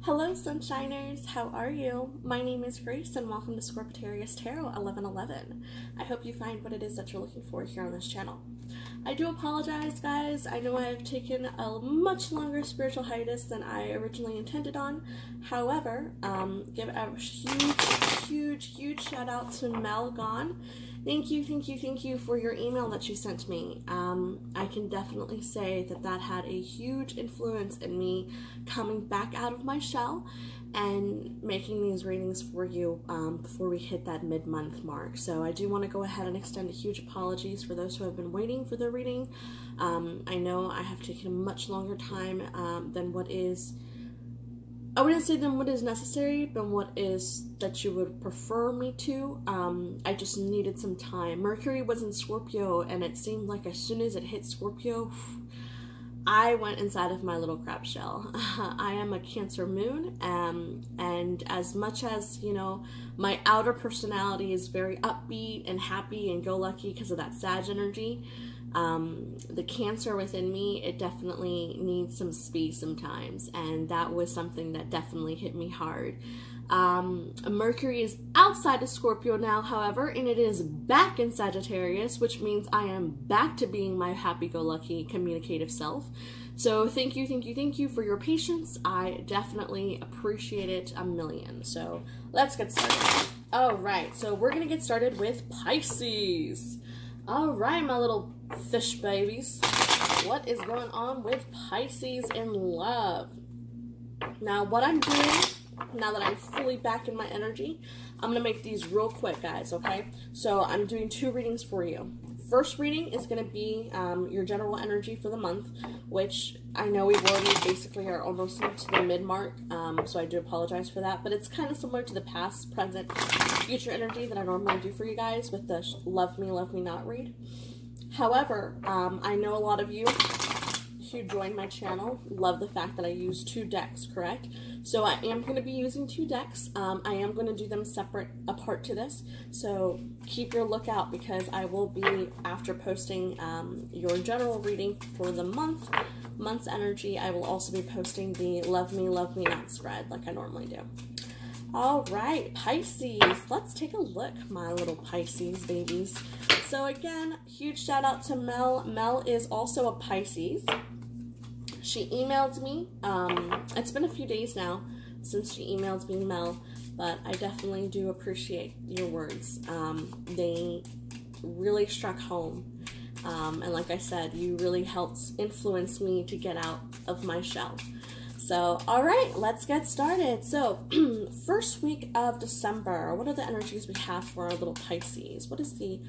Hello Sunshiners, how are you? My name is Grace and welcome to Scorpitarius Tarot 1111. I hope you find what it is that you're looking for here on this channel. I do apologize guys, I know I've taken a much longer spiritual hiatus than I originally intended on. However, give a huge shout out to Mel Gone. Thank you for your email that you sent me. I can definitely say that had a huge influence in me coming back out of my shell and making these readings for you before we hit that mid-month mark. So I do want to go ahead and extend a huge apologies for those who have been waiting for their reading. I know I have taken a much longer time than what is, I wouldn't say than what is necessary, but what is that you would prefer me to. I just needed some time. Mercury was in Scorpio, and it seemed like as soon as it hit Scorpio, I went inside of my little crab shell. I am a Cancer moon, and as much as, you know, my outer personality is very upbeat and happy and go-lucky because of that Sag energy, the Cancer within me, it definitely needs some space sometimes, and that was something that definitely hit me hard. Mercury is outside of Scorpio now, however, and it is back in Sagittarius, which means I am back to being my happy-go-lucky communicative self. So thank you for your patience. I definitely appreciate it a million. So let's get started. All right, so we're gonna get started with Pisces. All right, my little fish babies, what is going on with Pisces in love? Now, what I'm doing, now that I'm fully back in my energy, I'm going to make these real quick, guys, okay? So I'm doing two readings for you. First reading is going to be your general energy for the month, which I know we've already basically are almost into the mid-mark, so I do apologize for that, but it's kind of similar to the past, present, future energy that I normally do for you guys with the love me not read. However, I know a lot of you who joined my channel love the fact that I use two decks, correct? So I am going to be using two decks. I am going to do them separate apart to this, so keep your lookout because I will be, after posting your general reading for the month's energy, I will also be posting the love me not spread like I normally do. All right, Pisces, let's take a look, my little Pisces babies. So again, huge shout out to Mel. Mel is also a Pisces. She emailed me. It's been a few days now since she emailed me, Mel, but I definitely do appreciate your words. They really struck home. And like I said, you really helped influence me to get out of my shell. So, all right, let's get started. So, first week of December, what are the energies we have for our little Pisces? What is the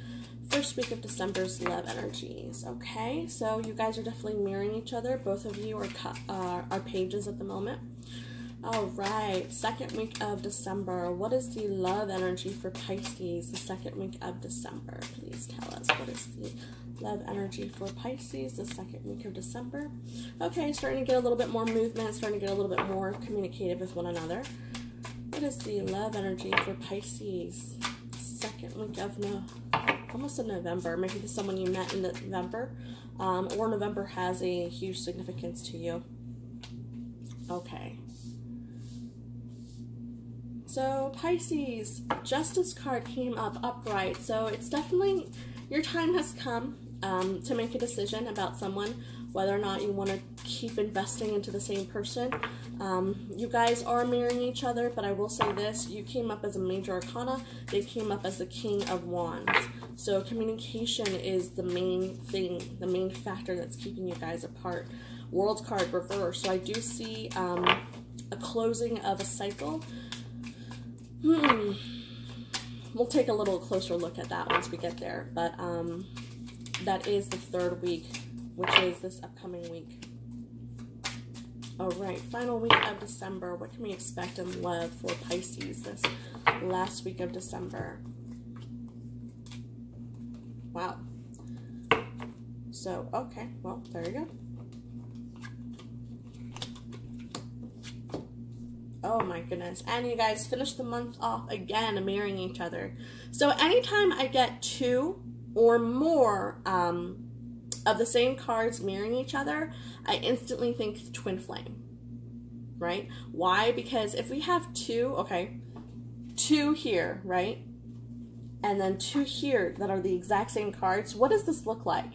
first week of December's love energies? Okay, so you guys are definitely mirroring each other. Both of you are pages at the moment. All right, second week of December. What is the love energy for Pisces the second week of December? Please tell us, what is the love energy for Pisces the second week of December? Okay, starting to get a little bit more movement, starting to get a little bit more communicative with one another. What is the love energy for Pisces second week of almost in November? Maybe this is someone you met in November, or November has a huge significance to you. Okay. So Pisces, Justice card came up upright. So it's definitely, your time has come to make a decision about someone, whether or not you want to keep investing into the same person. You guys are mirroring each other, but I will say this, you came up as a major arcana, they came up as the King of Wands. So communication is the main thing, the main factor that's keeping you guys apart. World card reverse. So I do see a closing of a cycle. We'll take a little closer look at that once we get there, but that is the third week, which is this upcoming week. All right, final week of December. What can we expect in love for Pisces this last week of December? Wow. So, okay, well, there you go. Oh my goodness. And you guys finished the month off again, mirroring each other. So anytime I get two or more of the same cards mirroring each other, I instantly think twin flame. right? Why? Because if we have two, okay, two here, right? And then two here that are the exact same cards, what does this look like?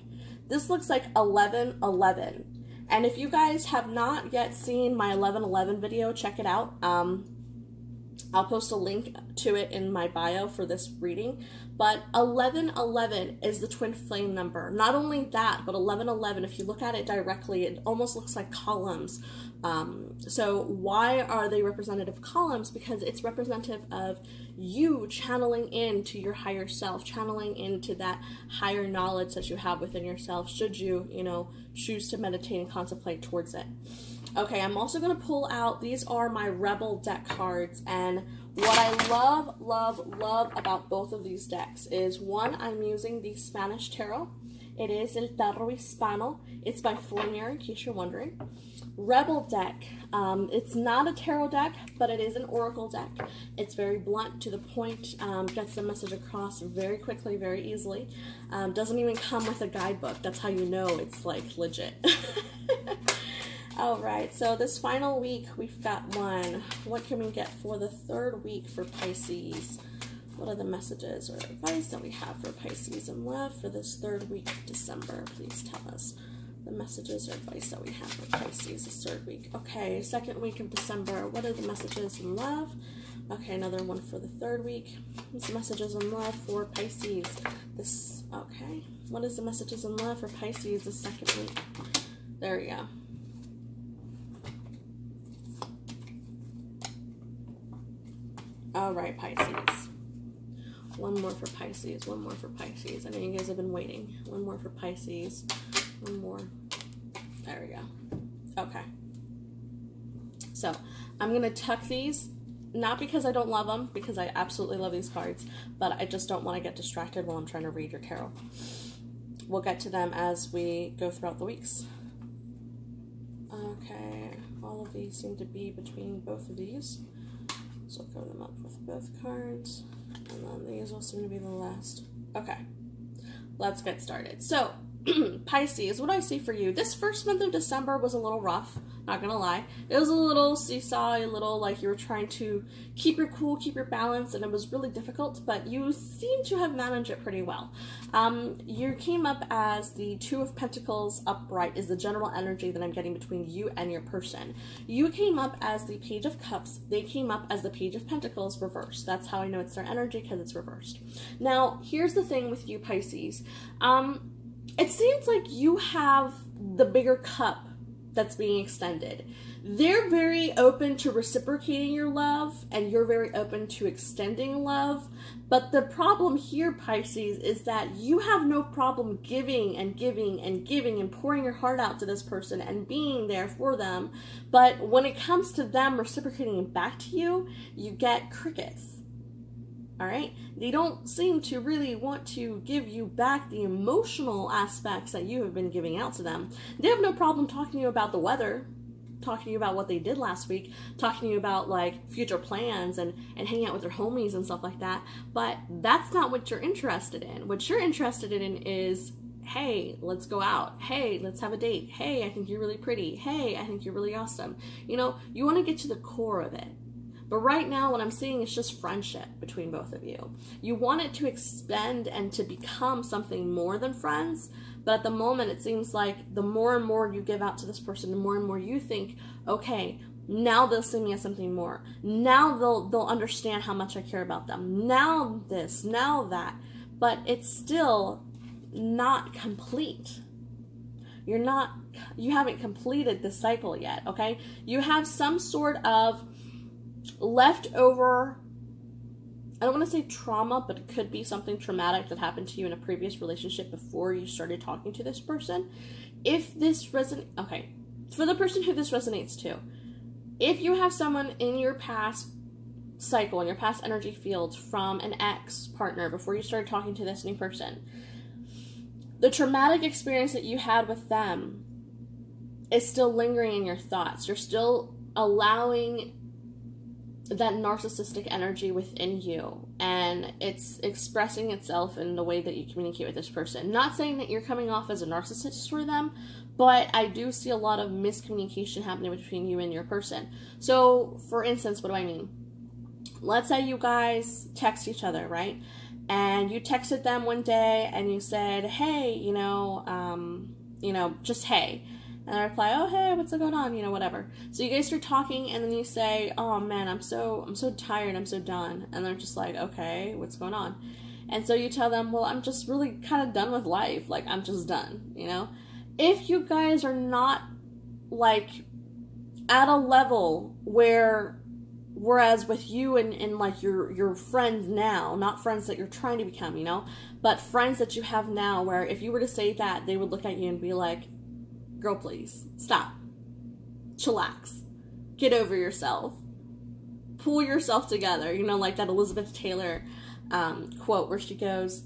This looks like 11, 11. And if you guys have not yet seen my 11-11 video, check it out. I'll post a link to it in my bio for this reading. But 11-11 is the twin flame number. Not only that, but 11-11, if you look at it directly, it almost looks like columns. So why are they representative columns? Because it's representative of you channeling into your higher self, channeling into that higher knowledge that you have within yourself, should you, you know, choose to meditate and contemplate towards it. Okay, I'm also going to pull out, these are my Rebel deck cards, and what I love, love, love about both of these decks is, one, I'm using the Spanish Tarot. It is El Tarot Hispano. It's by Frenemies, in case you're wondering. Rebel deck, it's not a tarot deck, but it is an oracle deck. It's very blunt, to the point, gets the message across very quickly, very easily. Doesn't even come with a guidebook. That's how you know it's like legit. Alright, so this final week, we've got one. What can we get for the third week for Pisces? What are the messages or advice that we have for Pisces and love for this third week of December? Please tell us the messages or advice that we have for Pisces this third week. Okay, second week of December. What are the messages in love? Okay, another one for the third week. What's the messages in love for Pisces? This, okay. What is the messages in love for Pisces the second week? There we go. All right, Pisces. One more for Pisces. One more for Pisces. I know you guys have been waiting. One more for Pisces. One more. There we go. Okay. So, I'm going to tuck these. Not because I don't love them, because I absolutely love these cards, but I just don't want to get distracted while I'm trying to read your tarot. We'll get to them as we go throughout the weeks. Okay. All of these seem to be between both of these. So I'll cover them up with both cards. And then these will seem to be the last. Okay, let's get started. So, Pisces, what do I see for you? This first month of December was a little rough, not gonna lie. It was a little seesaw, a little like you were trying to keep your cool, keep your balance, and it was really difficult, but you seem to have managed it pretty well. You came up as the Two of Pentacles upright is the general energy that I'm getting between you and your person. You came up as the Page of Cups. They came up as the Page of Pentacles reversed. That's how I know it's their energy, because it's reversed. Now, here's the thing with you, Pisces. It seems like you have the bigger cup that's being extended. They're very open to reciprocating your love, and you're very open to extending love. But the problem here, Pisces, is that you have no problem giving and giving and giving and pouring your heart out to this person and being there for them. But when it comes to them reciprocating it back to you, you get crickets. All right, they don't seem to really want to give you back the emotional aspects that you have been giving out to them. They have no problem talking to you about the weather, talking to you about what they did last week, talking to you about like future plans and hanging out with their homies and stuff like that. But that's not what you're interested in. What you're interested in is, hey, let's go out. Hey, let's have a date. Hey, I think you're really pretty. Hey, I think you're really awesome. You know, you want to get to the core of it. But right now, what I'm seeing is just friendship between both of you. You want it to expand and to become something more than friends, but at the moment, it seems like the more and more you give out to this person, the more and more you think, okay, now they'll see me as something more. Now they'll understand how much I care about them. Now this, now that. But it's still not complete. You haven't completed the cycle yet, okay? You have some sort of leftover, I don't want to say trauma, but it could be something traumatic that happened to you in a previous relationship before you started talking to this person. If this resonates, okay, for the person who this resonates to, if you have someone in your past cycle, in your past energy field from an ex-partner before you started talking to this new person, the traumatic experience that you had with them is still lingering in your thoughts. You're still allowing that narcissistic energy within you and it's expressing itself in the way that you communicate with this person. Not saying that you're coming off as a narcissist for them, but I do see a lot of miscommunication happening between you and your person. So, for instance, what do I mean? Let's say you guys text each other, right? And you texted them one day and you said, hey, just hey. And they reply, oh, hey, what's going on? Whatever. So you guys start talking, and then you say, oh, man, I'm so tired, I'm so done. And they're just like, okay, what's going on? And so you tell them, well, I'm just really kind of done with life. Like, I'm just done, If you guys are not, like, at a level whereas with you and like, your friends now, not friends that you're trying to become, but friends that you have now, where if you were to say that, they would look at you and be like, girl, please, stop. Chillax. Get over yourself. Pull yourself together. Like that Elizabeth Taylor quote where she goes,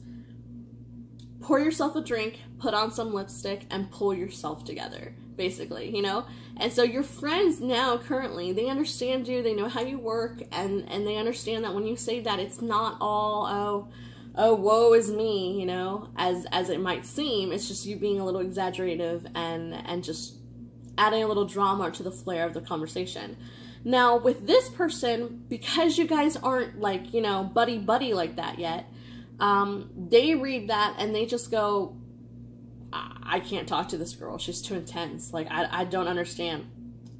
pour yourself a drink, put on some lipstick, and pull yourself together, basically, And so your friends now, currently, they understand you, they know how you work, and they understand that when you say that, it's not all, oh, woe is me, as it might seem. It's just you being a little exaggerative and just adding a little drama to the flair of the conversation. Now, with this person, because you guys aren't like, buddy-buddy like that yet, they read that and they just go, I can't talk to this girl. She's too intense. Like, I don't understand.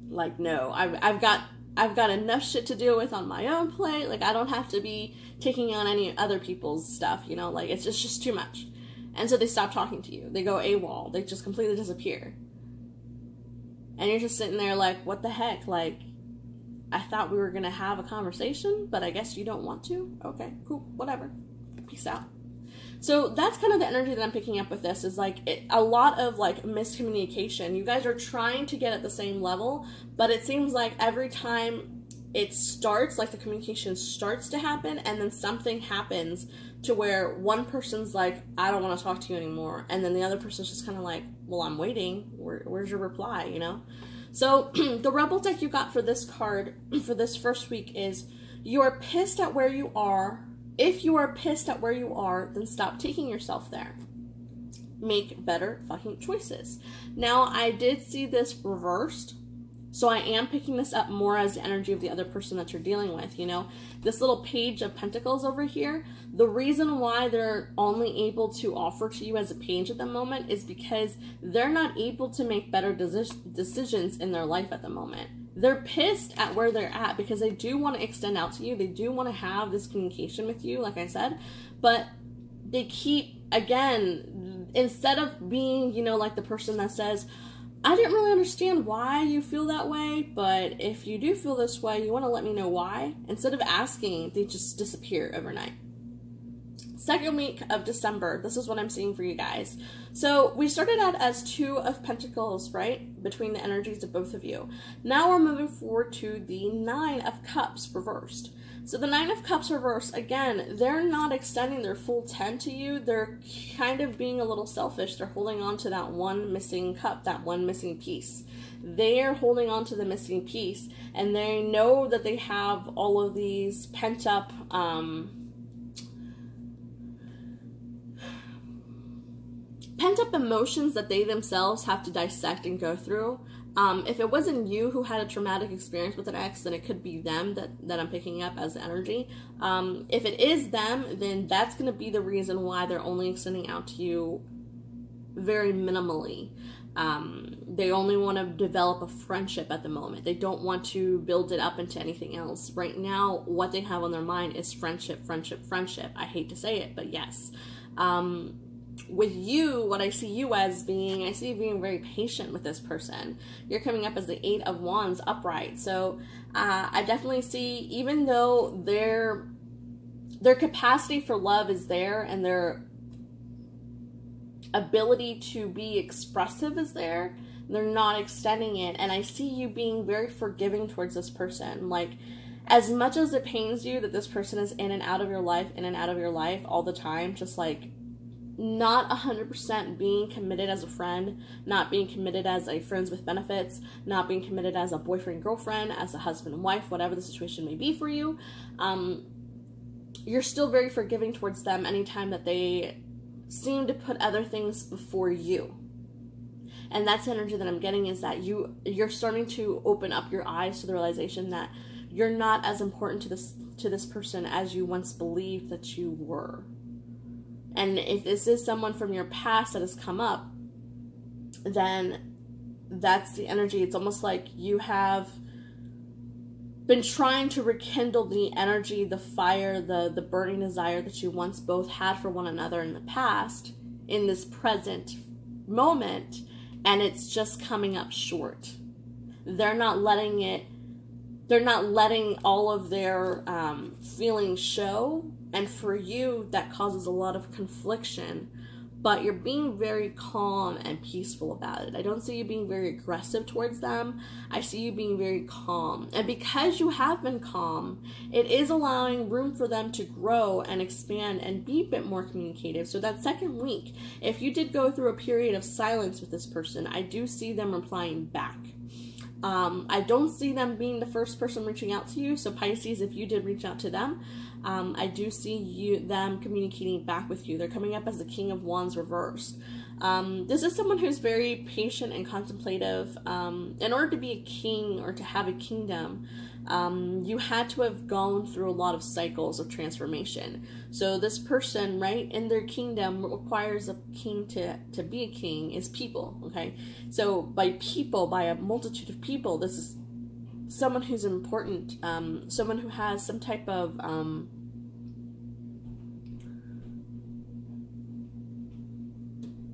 Like, no, I've got enough shit to deal with on my own plate. Like, I don't have to be taking on any other people's stuff, like, it's just too much. And so they stop talking to you. They go AWOL. They just completely disappear. And you're just sitting there like, what the heck? Like, I thought we were going to have a conversation, but I guess you don't want to? Okay, cool, whatever. Peace out. So that's kind of the energy that I'm picking up with this, is like a lot of like miscommunication. You guys are trying to get at the same level, but it seems like every time it starts, like the communication starts to happen, and then something happens to where one person's like, I don't want to talk to you anymore, and then the other person's just kind of like, well, I'm waiting. Where's your reply, So the Rebel deck you got for this card for this first week is, you are pissed at where you are. If you are pissed at where you are, then stop taking yourself there. Make better fucking choices. Now, I did see this reversed, so I am picking this up more as the energy of the other person that you're dealing with, This little Page of Pentacles over here, the reason why they're only able to offer to you as a page at the moment is because they're not able to make better decisions in their life at the moment. They're pissed at where they're at because they do want to extend out to you. They do want to have this communication with you, like I said, but they keep, again, instead of being, like the person that says, I didn't really understand why you feel that way, but if you do feel this way, you want to let me know why. Instead of asking, they just disappear overnight. Second week of December, this is what I'm seeing for you guys. So we started out as 2 of Pentacles, right? Between the energies of both of you. Now we're moving forward to the 9 of Cups reversed. So the 9 of Cups reversed, again, they're not extending their full 10 to you. They're kind of being a little selfish. They're holding on to that one missing cup, that one missing piece. They're holding on to the missing piece, and they know that they have all of these pent-up emotions that they themselves have to dissect and go through. If it wasn't you who had a traumatic experience with an ex, then it could be them that I'm picking up as energy. If it is them, then that's going to be the reason why they're only extending out to you very minimally. They only want to develop a friendship at the moment. They don't want to build it up into anything else. Right now, what they have on their mind is friendship, friendship, friendship. I hate to say it, but yes. With you, what I see you as being, I see you being very patient with this person. You're coming up as the 8 of Wands upright. So I definitely see, even though their capacity for love is there and their ability to be expressive is there, they're not extending it. And I see you being very forgiving towards this person. Like, as much as it pains you that this person is in and out of your life, all the time, just like not 100% being committed as a friend, not being committed as a friends with benefits, not being committed as a boyfriend, girlfriend, as a husband and wife, whatever the situation may be for you. you're still very forgiving towards them anytime that they seem to put other things before you. And that's the energy that I'm getting, is that you're starting to open up your eyes to the realization that you're not as important to this person as you once believed that you were. And if this is someone from your past that has come up, then that's the energy. It's almost like you have been trying to rekindle the energy, the fire, the burning desire that you once both had for one another in the past, in this present moment, and it's just coming up short. They're not letting all of their feelings show, and for you that causes a lot of confliction, but you're being very calm and peaceful about it. I don't see you being very aggressive towards them. I see you being very calm. And because you have been calm, it is allowing room for them to grow and expand and be a bit more communicative. So that second week, if you did go through a period of silence with this person, I do see them replying back. I don't see them being the first person reaching out to you. So Pisces, if you did reach out to them, I do see them communicating back with you. They're coming up as the King of Wands reversed. This is someone who's very patient and contemplative. In order to be a king or to have a kingdom, you had to have gone through a lot of cycles of transformation. So this person, right, in their kingdom, what requires a king to be a king is people, okay? So by people, by a multitude of people, this is someone who's important, someone who has some type of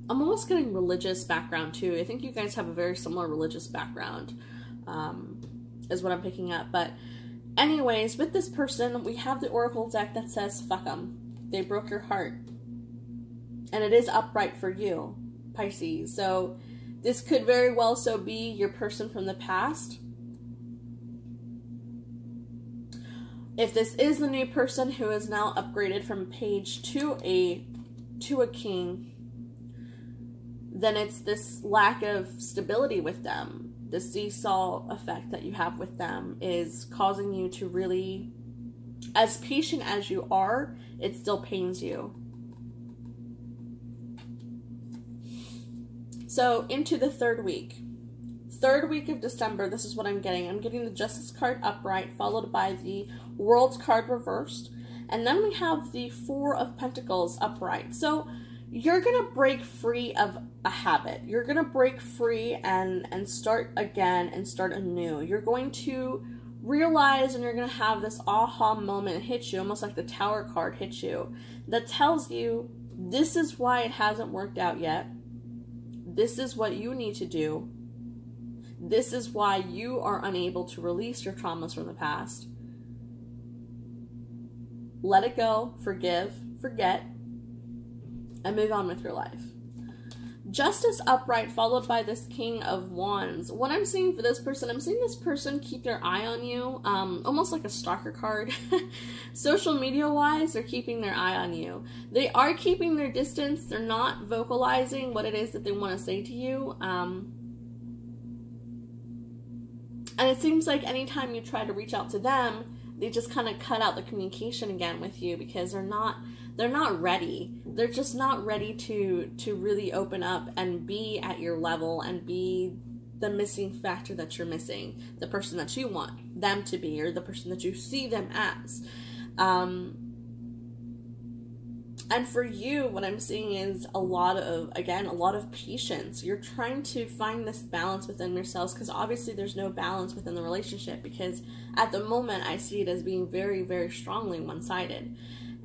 I'm almost getting religious background too. I think you guys have a very similar religious background, is what I'm picking up. But anyways, with this person, we have the Oracle deck that says, fuck them. They broke your heart. And it is upright for you, Pisces. So this could very well so be your person from the past. If this is the new person who is now upgraded from page to a king, then it's this lack of stability with them. The seesaw effect that you have with them is causing you to really, as patient as you are, it still pains you. So into the third week of December, this is what I'm getting. I'm getting the Justice card upright, followed by the World card reversed, and then we have the Four of Pentacles upright. So you're going to break free of a habit. You're going to break free and start again and start anew. You're going to realize, and you're going to have this aha moment hit you, almost like the Tower card hit you, that tells you this is why it hasn't worked out yet. This is what you need to do. This is why you are unable to release your traumas from the past. Let it go, forgive, forget, and move on with your life. Justice upright, followed by this King of Wands. What I'm seeing for this person, I'm seeing this person keep their eye on you, almost like a stalker card. Social media wise, they're keeping their eye on you. They are keeping their distance. They're not vocalizing what it is that they want to say to you. And it seems like anytime you try to reach out to them, they just kind of cut out the communication again with you, because they're not ready. They're just not ready to really open up and be at your level and be the missing factor that you're missing, the person that you want them to be, or the person that you see them as. And for you, what I'm seeing is a lot of patience. You're trying to find this balance within yourselves, because obviously there's no balance within the relationship, because at the moment I see it as being very, very strongly one-sided.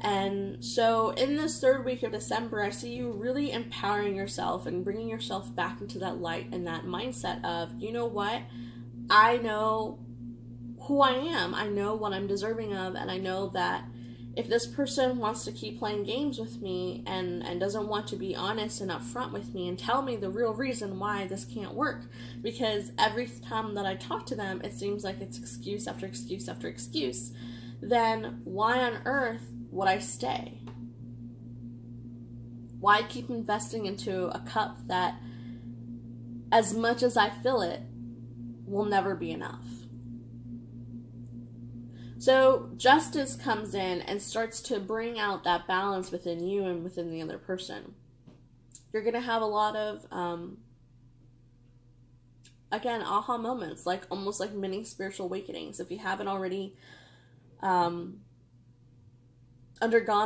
And so in this third week of December, I see you really empowering yourself and bringing yourself back into that light and that mindset of, you know what, I know who I am, I know what I'm deserving of, and I know that if this person wants to keep playing games with me and doesn't want to be honest and upfront with me and tell me the real reason why this can't work, because every time that I talk to them, it seems like it's excuse after excuse after excuse, then why on earth would I stay? Why keep investing into a cup that, as much as I fill it, will never be enough? So justice comes in and starts to bring out that balance within you and within the other person. You're going to have a lot of, again, aha moments, like almost like mini spiritual awakenings. If you haven't already undergone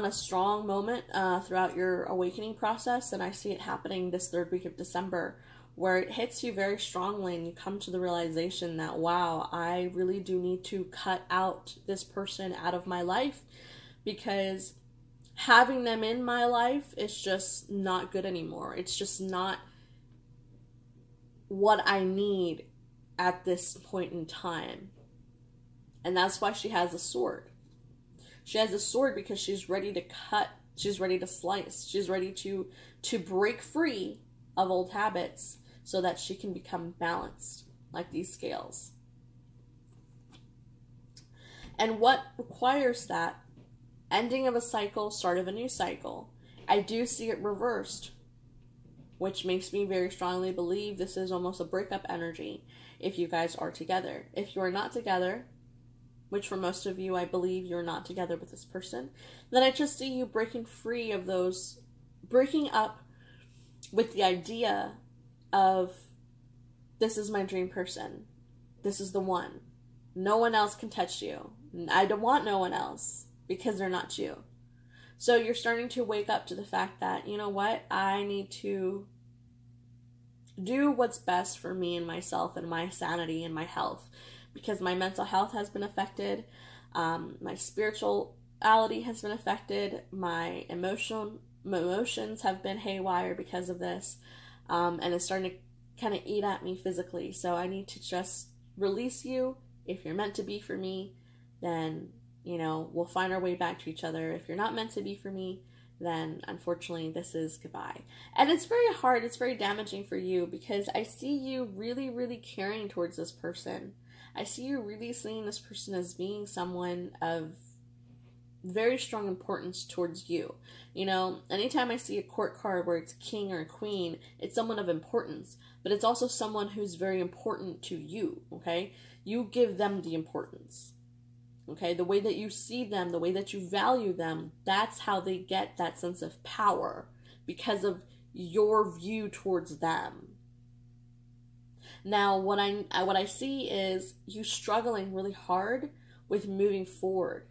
a strong moment throughout your awakening process, and I see it happening this third week of December, where it hits you very strongly and you come to the realization that, wow, I really do need to cut out this person out of my life, because having them in my life is just not good anymore. It's just not what I need at this point in time. And that's why she has a sword. She has a sword because she's ready to cut, she's ready to slice, she's ready to break free of old habits so that she can become balanced, like these scales. And what requires that? Ending of a cycle, start of a new cycle. I do see it reversed, which makes me very strongly believe this is almost a breakup energy if you guys are together. If you are not together, which for most of you, I believe you're not together with this person, then I just see you breaking free of those, breaking up with the idea of, this is my dream person. This is the one. No one else can touch you. I don't want no one else because they're not you. So you're starting to wake up to the fact that, you know what, I need to do what's best for me and myself and my sanity and my health, because my mental health has been affected, my spirituality has been affected, my emotions have been haywire because of this, and it's starting to kind of eat at me physically. So I need to just release you. If you're meant to be for me, then, you know, we'll find our way back to each other. If you're not meant to be for me, then unfortunately this is goodbye. And it's very hard, it's very damaging for you, because I see you really, really caring towards this person. I see you really seeing this person as being someone of very strong importance towards you. You know, anytime I see a court card where it's king or a queen, it's someone of importance, but it's also someone who's very important to you, okay? You give them the importance, okay? The way that you see them, the way that you value them, that's how they get that sense of power, because of your view towards them. Now, what I see is you struggling really hard with moving forward.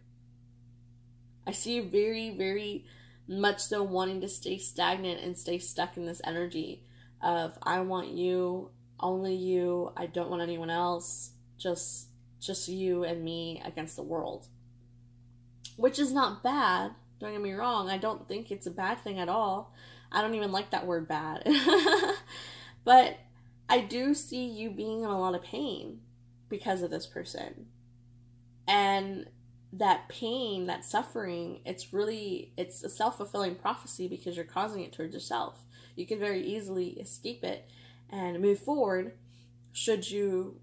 I see you very, very much so wanting to stay stagnant and stay stuck in this energy of, I want you, only you, I don't want anyone else, just you and me against the world. Which is not bad, don't get me wrong, I don't think it's a bad thing at all. I don't even like that word bad. But I do see you being in a lot of pain because of this person. And that pain, that suffering, it's a self-fulfilling prophecy, because you're causing it towards yourself. You can very easily escape it and move forward should you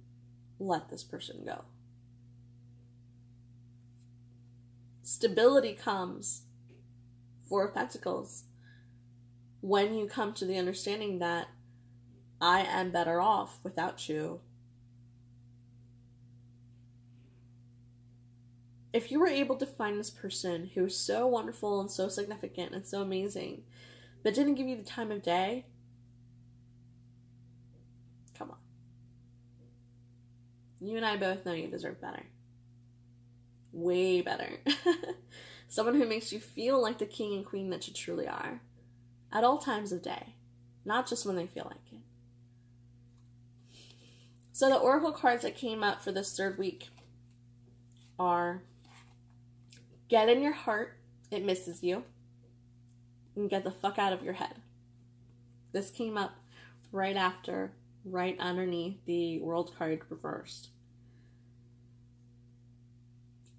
let this person go. Stability comes, Four of Pentacles, when you come to the understanding that I am better off without you. If you were able to find this person who is so wonderful and so significant and so amazing, but didn't give you the time of day, come on. You and I both know you deserve better. Way better. Someone who makes you feel like the king and queen that you truly are at all times of day, not just when they feel like it. So the oracle cards that came up for this third week are, get in your heart, it misses you, and get the fuck out of your head. This came up right after, right underneath the world card reversed.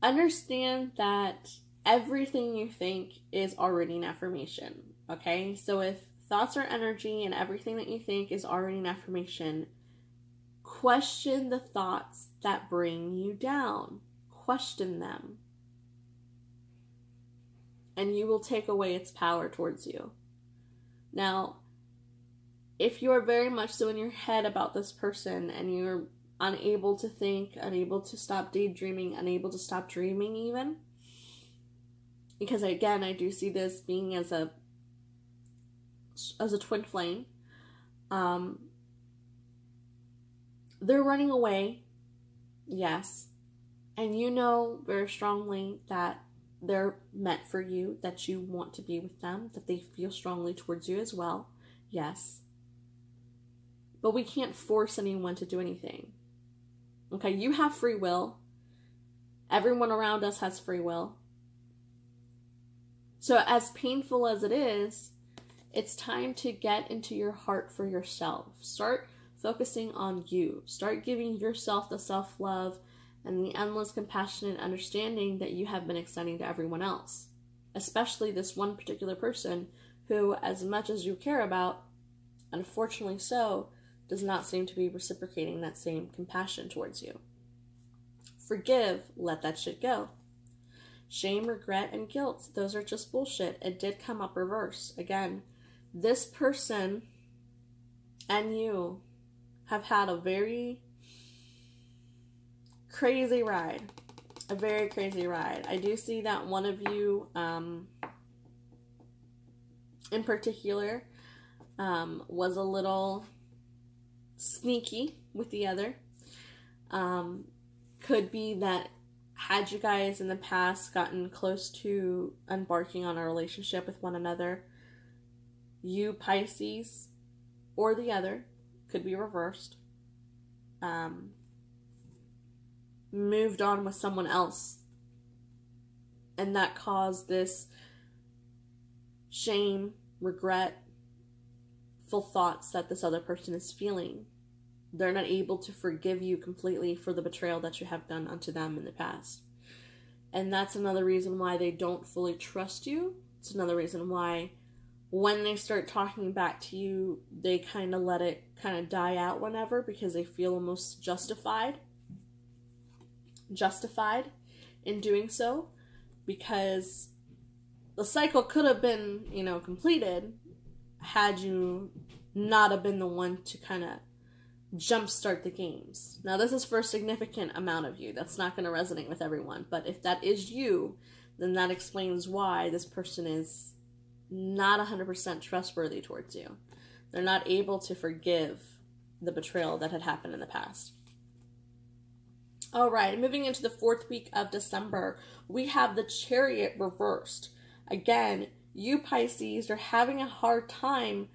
Understand that everything you think is already an affirmation, okay? So if thoughts are energy and everything that you think is already an affirmation, question the thoughts that bring you down. Question them. And you will take away its power towards you. Now, if you are very much so in your head about this person and you're unable to think, unable to stop daydreaming, unable to stop dreaming even. Because again, I do see this being as a twin flame. They're running away, yes. And you know very strongly that they're meant for you, that you want to be with them, that they feel strongly towards you as well, yes. But we can't force anyone to do anything. Okay, you have free will. Everyone around us has free will. So as painful as it is, it's time to get into your heart for yourself. Start focusing on you. Start giving yourself the self-love and the endless compassion and understanding that you have been extending to everyone else. Especially this one particular person who, as much as you care about, unfortunately so, does not seem to be reciprocating that same compassion towards you. Forgive, let that shit go. Shame, regret, and guilt, those are just bullshit. It did come up reverse. Again, this person and you have had a very crazy ride. A very crazy ride. I do see that one of you, in particular, was a little sneaky with the other. Could be that had you guys in the past gotten close to embarking on a relationship with one another, you, Pisces, or the other, could be reversed, moved on with someone else, and that caused this shame, regret, full thoughts that this other person is feeling. They're not able to forgive you completely for the betrayal that you have done unto them in the past. And that's another reason why they don't fully trust you. It's another reason why when they start talking back to you, they kind of let it kind of die out whenever, because they feel almost justified in doing so, because the cycle could have been, completed had you not have been the one to kind of jumpstart the games. Now, this is for a significant amount of you. That's not going to resonate with everyone, but if that is you, then that explains why this person is not 100% trustworthy towards you. They're not able to forgive the betrayal that had happened in the past. All right, moving into the 4th week of December, we have the Chariot reversed. Again, you Pisces are having a hard time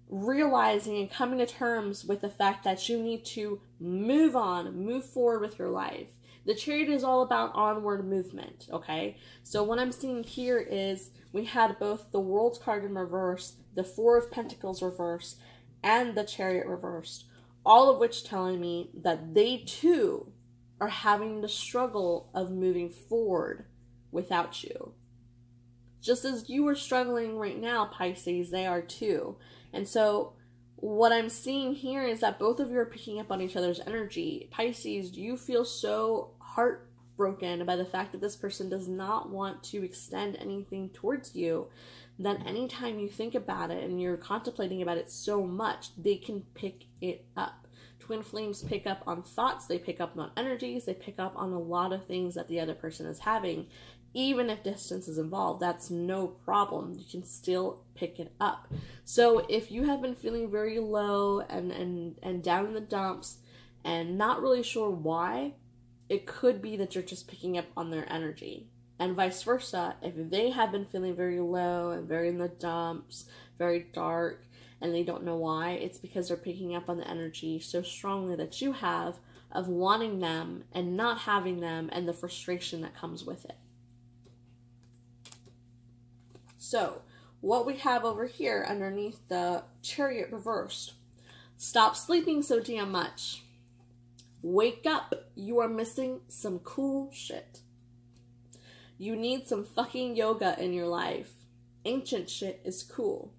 realizing and coming to terms with the fact that you need to move on, move forward with your life. The Chariot is all about onward movement, okay? So what I'm seeing here is we had both the World card in reverse, the Four of Pentacles reversed, and the Chariot reversed, all of which telling me that they too are having the struggle of moving forward without you. Just as you are struggling right now, Pisces, they are too. And so what I'm seeing here is that both of you are picking up on each other's energy. Pisces, you feel so heartbroken by the fact that this person does not want to extend anything towards you, that anytime you think about it and you're contemplating about it so much, they can pick it up. Twin flames pick up on thoughts, they pick up on energies, they pick up on a lot of things that the other person is having. Even if distance is involved, that's no problem. You can still pick it up. So if you have been feeling very low and down in the dumps and not really sure why, it could be that you're just picking up on their energy. And vice versa, if they have been feeling very low and very in the dumps, very dark, and they don't know why, it's because they're picking up on the energy so strongly that you have of wanting them and not having them, and the frustration that comes with it. So, what we have over here underneath the Chariot reversed. Stop sleeping so damn much. Wake up. You are missing some cool shit. You need some fucking yoga in your life. Ancient shit is cool.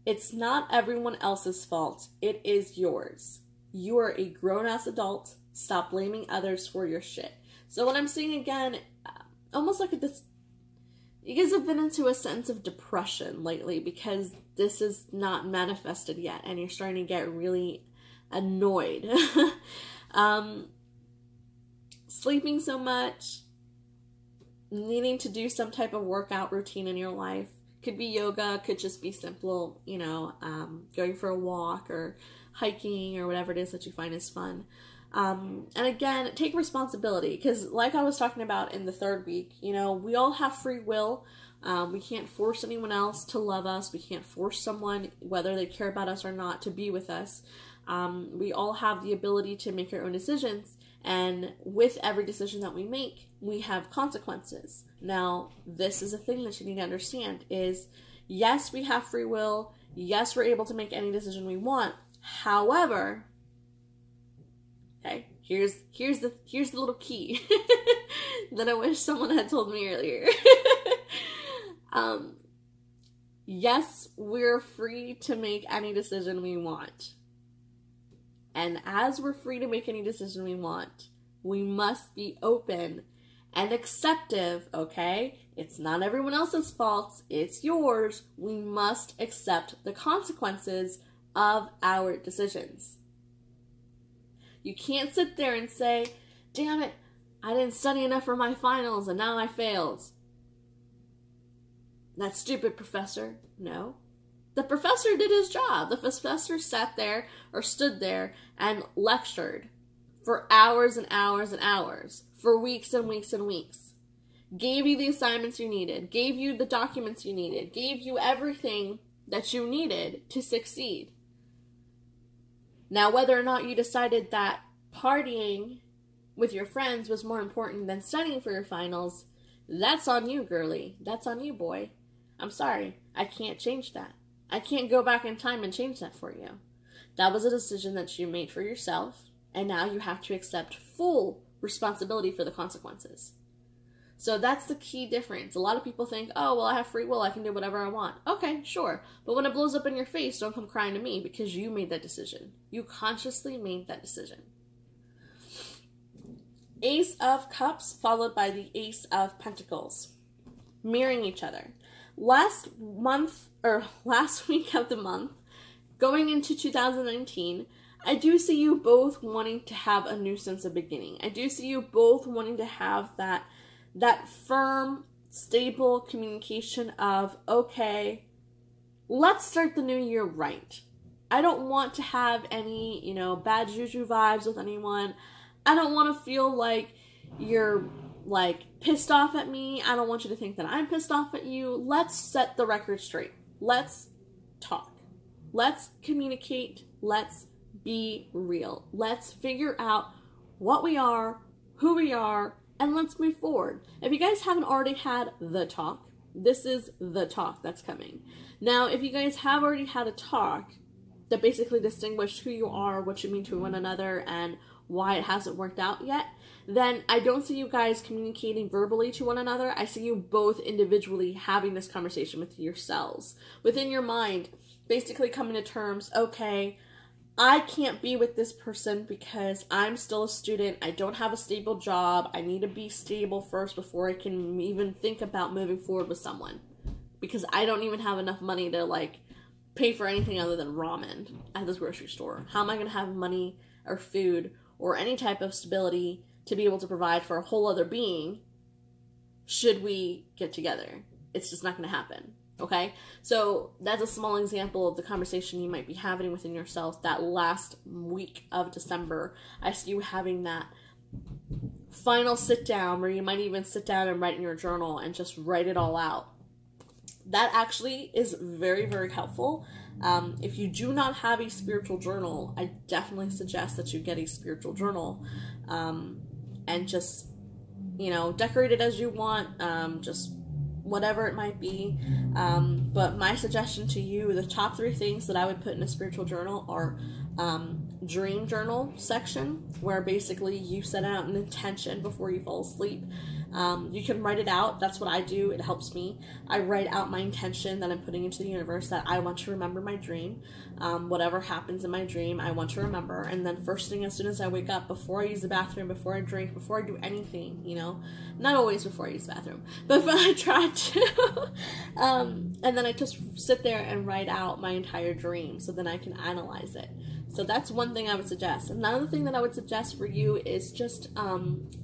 It's not everyone else's fault. It is yours. You are a grown-ass adult. Stop blaming others for your shit. So what I'm seeing again, almost like this, you guys have been into a sense of depression lately because this is not manifested yet, and you're starting to get really annoyed. Sleeping so much, needing to do some type of workout routine in your life. Could be yoga, could just be simple, you know, going for a walk or hiking or whatever it is that you find is fun. And again, take responsibility, because like I was talking about in the third week, you know, we all have free will. We can't force anyone else to love us. We can't force someone, whether they care about us or not, to be with us. We all have the ability to make our own decisions. And with every decision that we make, we have consequences. Now, this is a thing that you need to understand is, yes, we have free will. Yes, we're able to make any decision we want. However, okay, here's the little key that I wish someone had told me earlier. Yes, we're free to make any decision we want. And as we're free to make any decision we want, we must be open and acceptive, okay? It's not everyone else's faults, it's yours. We must accept the consequences of our decisions. You can't sit there and say, damn it, I didn't study enough for my finals and now I failed. That's stupid, professor. No. The professor did his job. The professor sat there or stood there and lectured for hours and hours and hours, for weeks and weeks and weeks. Gave you the assignments you needed, gave you the documents you needed, gave you everything that you needed to succeed. Now, whether or not you decided that partying with your friends was more important than studying for your finals, that's on you, girly. That's on you, boy. I'm sorry. I can't change that. I can't go back in time and change that for you. That was a decision that you made for yourself, and now you have to accept full responsibility for the consequences. So that's the key difference. A lot of people think, oh, well, I have free will, I can do whatever I want. Okay, sure. But when it blows up in your face, don't come crying to me, because you made that decision. You consciously made that decision. Ace of Cups followed by the Ace of Pentacles. Mirroring each other. Last week of the month, going into 2019, I do see you both wanting to have a new sense of beginning. I do see you both wanting to have that firm, stable communication of, okay, let's start the new year right. I don't want to have any, bad juju vibes with anyone. I don't want to feel like you're pissed off at me. I don't want you to think that I'm pissed off at you. Let's set the record straight. Let's talk. Let's communicate. Let's be real. Let's figure out what we are, who we are, and let's move forward. If you guys haven't already had the talk, this is the talk that's coming. Now, if you guys have already had a talk that basically distinguished who you are, what you mean to one another, and why it hasn't worked out yet, then I don't see you guys communicating verbally to one another. I see you both individually having this conversation with yourselves. Within your mind, basically coming to terms, okay, I can't be with this person because I'm still a student. I don't have a stable job. I need to be stable first before I can even think about moving forward with someone. Because I don't even have enough money to pay for anything other than ramen at this grocery store. How am I going to have money or food or any type of stability to be able to provide for a whole other being should we get together? It's just not going to happen. Okay? So that's a small example of the conversation you might be having within yourself that last week of December. I see you having that final sit down where you might even sit down and write in your journal and just write it all out. That actually is very, very helpful. If you do not have a spiritual journal, I definitely suggest that you get a spiritual journal and just, decorate it as you want, just whatever it might be. But my suggestion to you, the top 3 things that I would put in a spiritual journal are dream journal section, where basically you set out an intention before you fall asleep. You can write it out. That's what I do. It helps me. I write out my intention that I'm putting into the universe, that I want to remember my dream. Whatever happens in my dream, I want to remember. And then first thing, as soon as I wake up, before I use the bathroom, before I drink, before I do anything, not always before I use the bathroom, but I try to. And then I just sit there and write out my entire dream so then I can analyze it. So that's one thing I would suggest. Another thing that I would suggest for you is just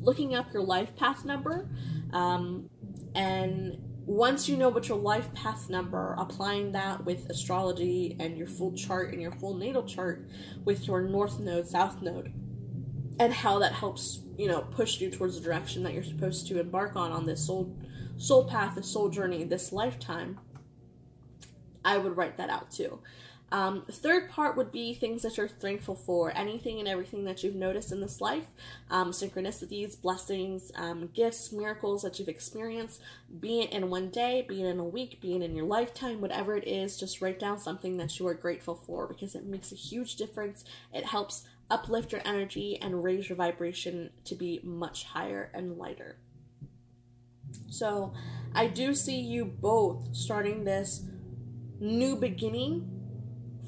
looking up your life path number. And once you know what your life path number, applying that with astrology and your full chart and your full natal chart with your north node, south node, and how that helps, push you towards the direction that you're supposed to embark on this soul path, this soul journey, this lifetime, I would write that out too. The third part would be things that you're thankful for, anything and everything that you've noticed in this life, synchronicities, blessings, gifts, miracles that you've experienced, be it in one day, be it in a week, be it in your lifetime, whatever it is, just write down something that you are grateful for, because it makes a huge difference. It helps uplift your energy and raise your vibration to be much higher and lighter. So I do see you both starting this new beginning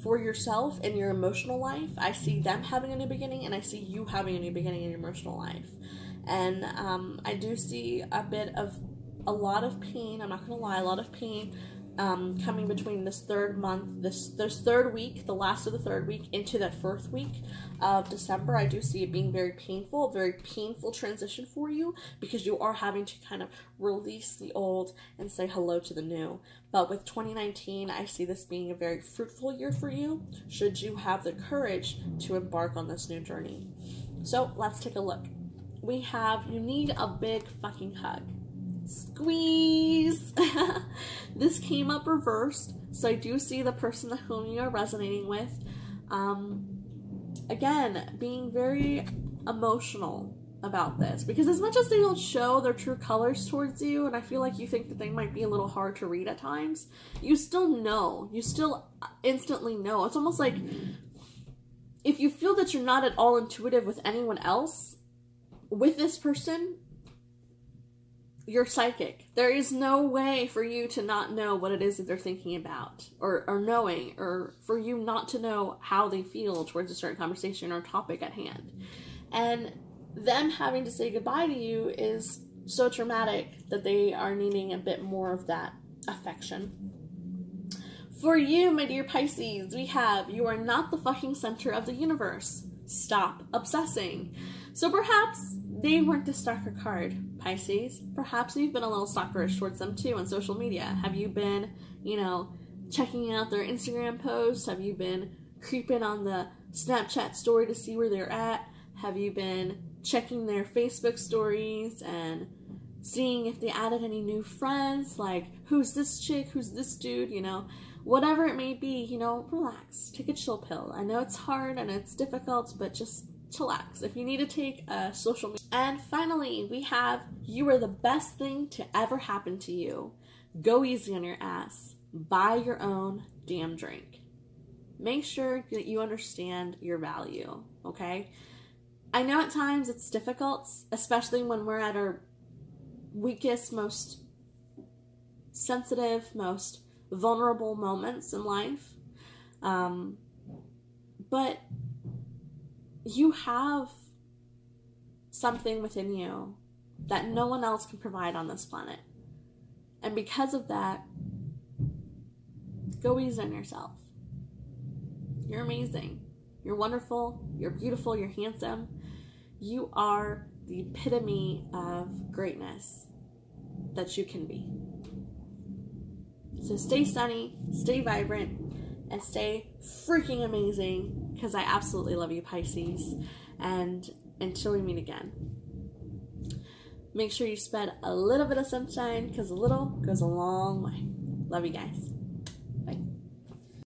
for yourself in your emotional life. I see them having a new beginning, and I see you having a new beginning in your emotional life. And I do see a lot of pain, I'm not gonna lie, a lot of pain coming between this third month, this third week, the last of the third week, into that fourth week of December. I do see it being very painful, a very painful transition for you, because you are having to kind of release the old and say hello to the new. But with 2019, I see this being a very fruitful year for you, should you have the courage to embark on this new journey. So let's take a look. We have, you need a big fucking hug. Squeeze! This came up reversed, so I do see the person that whom you are resonating with, again, being very emotional about this, because as much as they don't show their true colors towards you, and I feel like you think that they might be a little hard to read at times, you still know, you still instantly know. It's almost like if you feel that you're not at all intuitive with anyone else, with this person, you're psychic. There is no way for you to not know what it is that they're thinking about, or knowing, or for you not to know how they feel towards a certain conversation or topic at hand. And them having to say goodbye to you is so traumatic that they are needing a bit more of that affection. For you, my dear Pisces, we have, you are not the fucking center of the universe. Stop obsessing. So perhaps they weren't the stalker card, Pisces. Perhaps you've been a little stalkerish towards them too on social media. Have you been, checking out their Instagram posts? Have you been creeping on the Snapchat story to see where they're at? Have you been checking their Facebook stories and seeing if they added any new friends? Like, who's this chick? Who's this dude? Whatever it may be, relax. Take a chill pill. I know it's hard and it's difficult, but just chillax if you need to take a social media. And finally, we have, you are the best thing to ever happen to you. Go easy on your ass. Buy your own damn drink. Make sure that you understand your value, okay? I know at times it's difficult, especially when we're at our weakest, most sensitive, most vulnerable moments in life. But you have something within you that no one else can provide on this planet. And because of that, go easy on yourself. You're amazing. You're wonderful. You're beautiful. You're handsome. You are the epitome of greatness that you can be. So stay sunny, stay vibrant, and stay freaking amazing, because I absolutely love you, Pisces. And until we meet again, make sure you spread a little bit of sunshine, because a little goes a long way. Love you guys.